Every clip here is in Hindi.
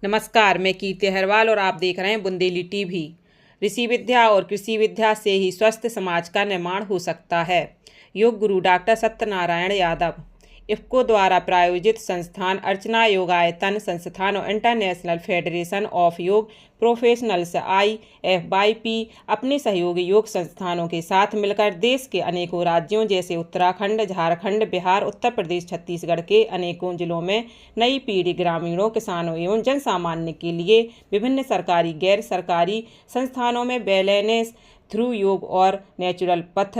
नमस्कार, मैं कीर्ति अहरवाल और आप देख रहे हैं बुंदेली टीवी। ऋषि विद्या और कृषि विद्या से ही स्वस्थ समाज का निर्माण हो सकता है। योग गुरु डॉक्टर सत्यनारायण यादव। इफ्को द्वारा प्रायोजित संस्थान अर्चना योगायतन संस्थान और इंटरनेशनल फेडरेशन ऑफ योग प्रोफेशनल्स IFYP अपने सहयोगी योग संस्थानों के साथ मिलकर देश के अनेकों राज्यों जैसे उत्तराखंड, झारखंड, बिहार, उत्तर प्रदेश, छत्तीसगढ़ के अनेकों जिलों में नई पीढ़ी ग्रामीणों, किसानों एवं जन सामान्य के लिए विभिन्न सरकारी, गैर सरकारी संस्थानों में वेलनेस थ्रू योग और नेचुरल पथ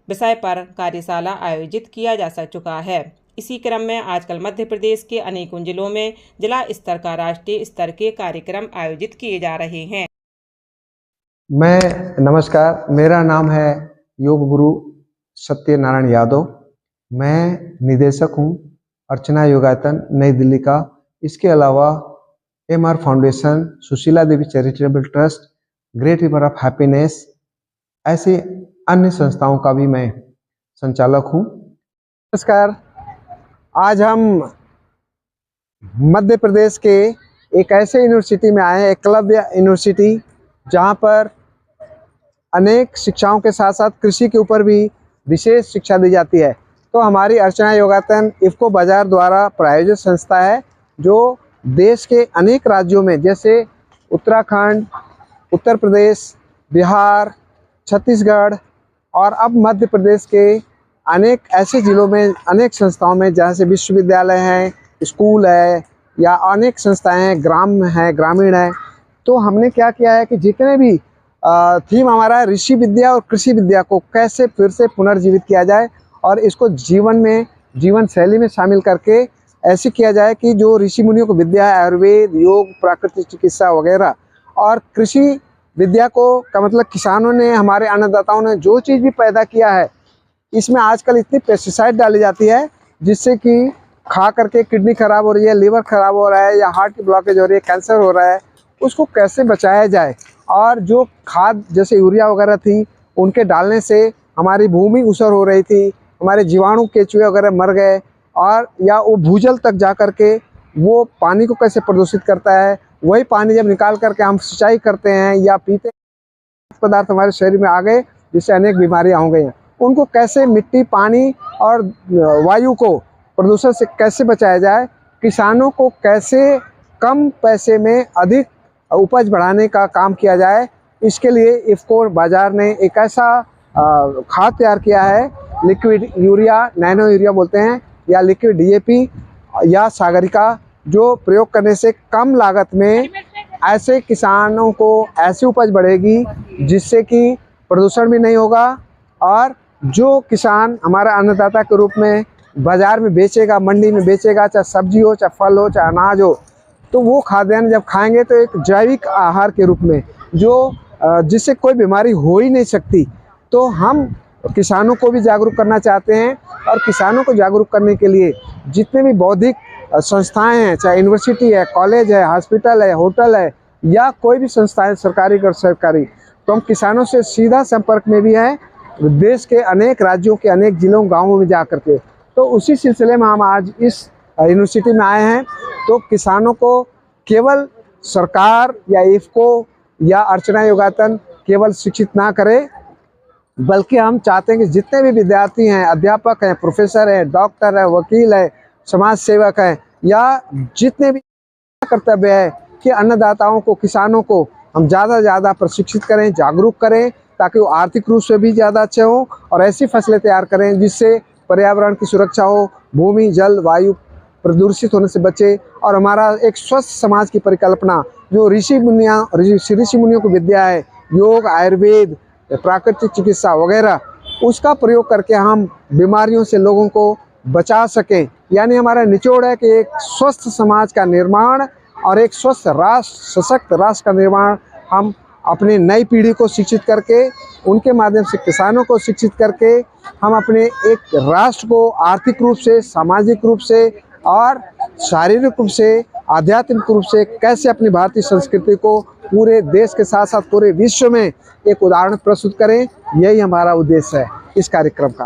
विषय पर कार्यशाला आयोजित किया जा चुका है। इसी क्रम में आजकल मध्य प्रदेश के अनेकों जिलों में जिला स्तर का राष्ट्रीय स्तर के कार्यक्रम आयोजित किए जा रहे हैं। नमस्कार, मेरा नाम है योग गुरु सत्यनारायण यादव। मैं निदेशक हूं अर्चना योगायतन नई दिल्ली का। इसके अलावा MR foundation, Sushila Devi charitable trust, great river of happiness, ऐसे अन्य संस्थाओं का भी मैं संचालक हूं। नमस्कार, आज हम मध्य प्रदेश के एक ऐसे यूनिवर्सिटी में आए हैं, एकलव्य यूनिवर्सिटी, जहां पर अनेक शिक्षाओं के साथ साथ कृषि के ऊपर भी विशेष शिक्षा दी जाती है। तो हमारी अर्चना योगायतन इफ्को बाजार द्वारा प्रायोजित संस्था है, जो देश के अनेक राज्यों में जैसे उत्तराखंड, उत्तर प्रदेश, बिहार, छत्तीसगढ़ और अब मध्य प्रदेश के अनेक ऐसे जिलों में, अनेक संस्थाओं में, जहाँ से विश्वविद्यालय हैं, स्कूल है या अनेक संस्थाएं हैं, ग्रामीण है। तो हमने क्या किया है कि जितने भी थीम हमारा ऋषि विद्या और कृषि विद्या को कैसे फिर से पुनर्जीवित किया जाए और इसको जीवन शैली में शामिल करके ऐसे किया जाए कि जो ऋषि मुनियों को विद्या है, आयुर्वेद, योग, प्राकृतिक चिकित्सा वगैरह, और कृषि विद्या को का मतलब किसानों ने, हमारे अन्नदाताओं ने जो चीज़ भी पैदा किया है, इसमें आजकल इतनी पेस्टिसाइड डाली जाती है जिससे कि खा करके किडनी खराब हो रही है, लीवर खराब हो रहा है या हार्ट की ब्लॉकेज हो रही है, कैंसर हो रहा है। उसको कैसे बचाया जाए, और जो खाद जैसे यूरिया वगैरह थी उनके डालने से हमारी भूमि ऊसर हो रही थी, हमारे जीवाणु, केचुए वगैरह मर गए, और या वो भूजल तक जा करके वो पानी को कैसे प्रदूषित करता है। वही पानी जब निकाल करके हम सिंचाई करते हैं या पीते, पदार्थ हमारे शरीर में आ गए जिससे अनेक बीमारियां हो गई हैं। उनको कैसे मिट्टी, पानी और वायु को प्रदूषण से कैसे बचाया जाए, किसानों को कैसे कम पैसे में अधिक उपज बढ़ाने का काम किया जाए, इसके लिए इफ्को बाजार ने एक ऐसा खाद तैयार किया है, लिक्विड यूरिया, नैनो यूरिया बोलते हैं, या लिक्विड DAP या सागरिका, जो प्रयोग करने से कम लागत में ऐसे किसानों को ऐसी उपज बढ़ेगी जिससे कि प्रदूषण भी नहीं होगा, और जो किसान हमारा अन्नदाता के रूप में बाजार में बेचेगा, मंडी में बेचेगा, चाहे सब्जी हो, चाहे फल हो, चाहे अनाज हो, तो वो खाद्यान्न जब खाएंगे तो एक जैविक आहार के रूप में, जो जिससे कोई बीमारी हो ही नहीं सकती। तो हम किसानों को भी जागरूक करना चाहते हैं, और किसानों को जागरूक करने के लिए जितने भी बौद्धिक संस्थाएं हैं, चाहे यूनिवर्सिटी है, कॉलेज है, हॉस्पिटल है, होटल है, या कोई भी संस्थाएं सरकारी और सरकारी, तो हम किसानों से सीधा संपर्क में भी हैं, देश के अनेक राज्यों के अनेक जिलों, गाँवों में जा करके। तो उसी सिलसिले में हम आज इस यूनिवर्सिटी में आए हैं। तो किसानों को केवल सरकार या इफ्को या अर्चना योगायतन केवल शिक्षित ना करे, बल्कि हम चाहते हैं कि जितने भी विद्यार्थी हैं, अध्यापक हैं, प्रोफेसर हैं, डॉक्टर हैं, वकील हैं, समाज सेवक हैं, या जितने भी कर्तव्य है कि अन्नदाताओं को, किसानों को हम ज़्यादा से ज़्यादा प्रशिक्षित करें, जागरूक करें, ताकि वो आर्थिक रूप से भी ज़्यादा अच्छे हों और ऐसी फसलें तैयार करें जिससे पर्यावरण की सुरक्षा हो, भूमि, जल, वायु प्रदूषित होने से बचे, और हमारा एक स्वस्थ समाज की परिकल्पना जो ऋषि मुनियों की विद्या है, योग, आयुर्वेद, प्राकृतिक चिकित्सा वगैरह, उसका प्रयोग करके हम बीमारियों से लोगों को बचा सकें। यानी हमारा निचोड़ है कि एक स्वस्थ समाज का निर्माण और एक स्वस्थ राष्ट्र, सशक्त राष्ट्र का निर्माण हम अपनी नई पीढ़ी को शिक्षित करके, उनके माध्यम से किसानों को शिक्षित करके, हम अपने एक राष्ट्र को आर्थिक रूप से, सामाजिक रूप से और शारीरिक रूप से, आध्यात्मिक रूप से कैसे अपनी भारतीय संस्कृति को पूरे देश के साथ साथ पूरे विश्व में एक उदाहरण प्रस्तुत करें, यही हमारा उद्देश्य है इस कार्यक्रम का।